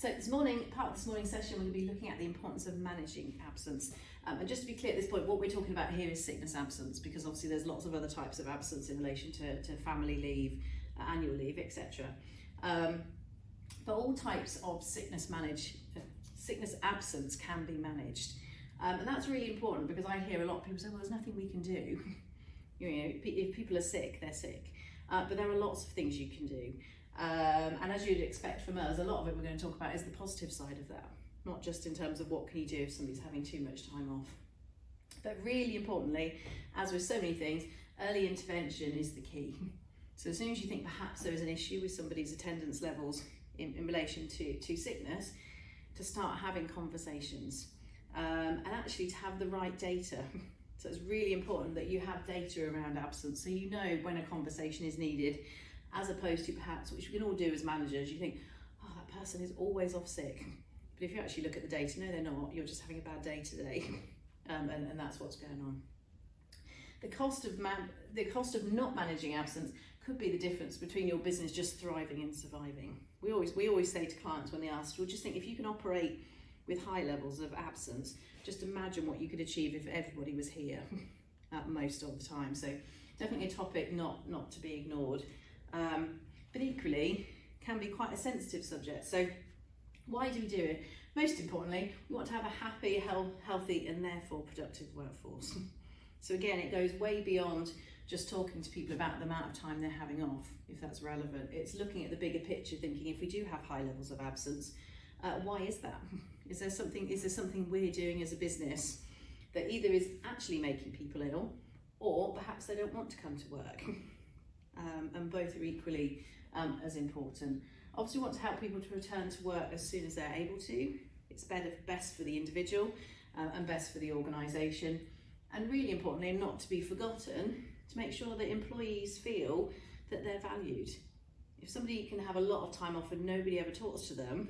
So part of this morning's session, we're going to be looking at the importance of managing absence. And just to be clear at this point, what we're talking about here is sickness absence, because obviously there's lots of other types of absence in relation to family leave, annual leave, etc. But all types of sickness absence can be managed. And that's really important, because I hear a lot of people say, well, there's nothing we can do. You know, if people are sick, they're sick. But there are lots of things you can do. And as you'd expect from us, a lot of it we're going to talk about is the positive side of that, not just in terms of what can you do if somebody's having too much time off. But really importantly, as with so many things, early intervention is the key. So as soon as you think perhaps there is an issue with somebody's attendance levels in relation to sickness, to start having conversations and actually to have the right data. So it's really important that you have data around absence, so you know when a conversation is needed, as opposed to perhaps, which we can all do as managers, you think, oh, that person is always off sick. But if you actually look at the data, no, they're not. You're just having a bad day today, and that's what's going on. The cost of not managing absence could be the difference between your business just thriving and surviving. We always say to clients when they ask, well, just think if you can operate with high levels of absence, just imagine what you could achieve if everybody was here most of the time. So definitely a topic not to be ignored. But equally can be quite a sensitive subject. So why do we do it? Most importantly, we want to have a happy, healthy and therefore productive workforce. So again, it goes way beyond just talking to people about the amount of time they're having off, if that's relevant. It's looking at the bigger picture, thinking if we do have high levels of absence, why is that? Is there something we're doing as a business that either is actually making people ill, or perhaps they don't want to come to work? And both are equally as important. Obviously, we want to help people to return to work as soon as they're able to. It's best for the individual and best for the organisation. And really importantly, and not to be forgotten, to make sure that employees feel that they're valued. If somebody can have a lot of time off and nobody ever talks to them,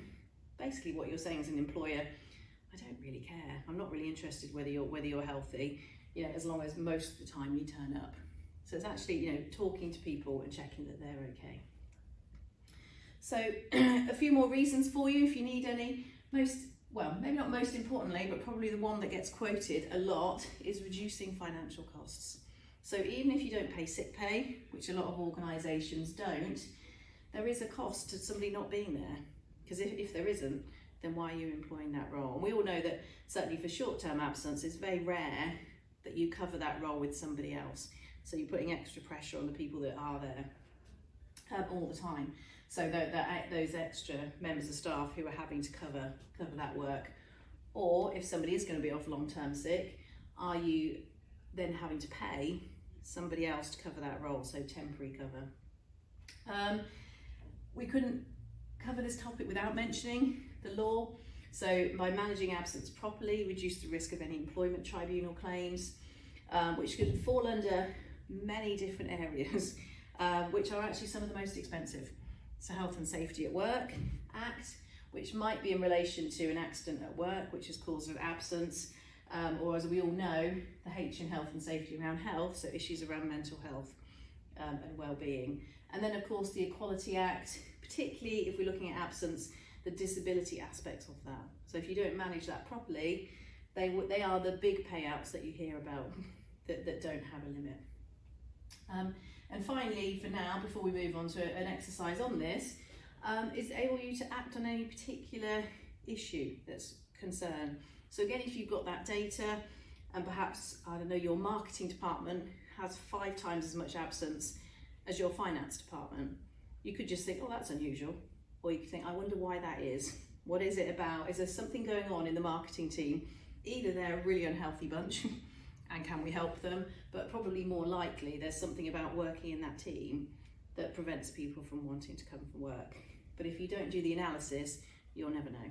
basically what you're saying as an employer, I don't really care. I'm not really interested whether you're healthy, as long as most of the time you turn up. So it's actually, talking to people and checking that they're okay. So a few more reasons for you if you need any. Maybe not most importantly, but probably the one that gets quoted a lot is reducing financial costs. So even if you don't pay sick pay, which a lot of organisations don't, there is a cost to somebody not being there. Because if there isn't, then why are you employing that role? And we all know that certainly for short-term absence, it's very rare that you cover that role with somebody else. So you're putting extra pressure on the people that are there all the time. So those extra members of staff who are having to cover that work. Or if somebody is going to be off long-term sick, are you then having to pay somebody else to cover that role, so temporary cover? We couldn't cover this topic without mentioning the law. So by managing absence properly, reduce the risk of any employment tribunal claims, which could fall under many different areas, which are actually some of the most expensive. So Health and Safety at Work Act, which might be in relation to an accident at work, which is cause of absence, or as we all know, the H in health and safety around health, so issues around mental health and well-being. And then of course the Equality Act, particularly if we're looking at absence, the disability aspects of that. So if you don't manage that properly, they are the big payouts that you hear about that don't have a limit. And finally, for now, before we move on to an exercise on this, is able you to act on any particular issue that's concerned. So again, if you've got that data and perhaps, your marketing department has 5 times as much absence as your finance department, you could just think, oh, that's unusual. Or you could think, I wonder why that is. What is it about? Is there something going on in the marketing team? Either they're a really unhealthy bunch and can we help them? But probably more likely there's something about working in that team that prevents people from wanting to come from work. But if you don't do the analysis, you'll never know.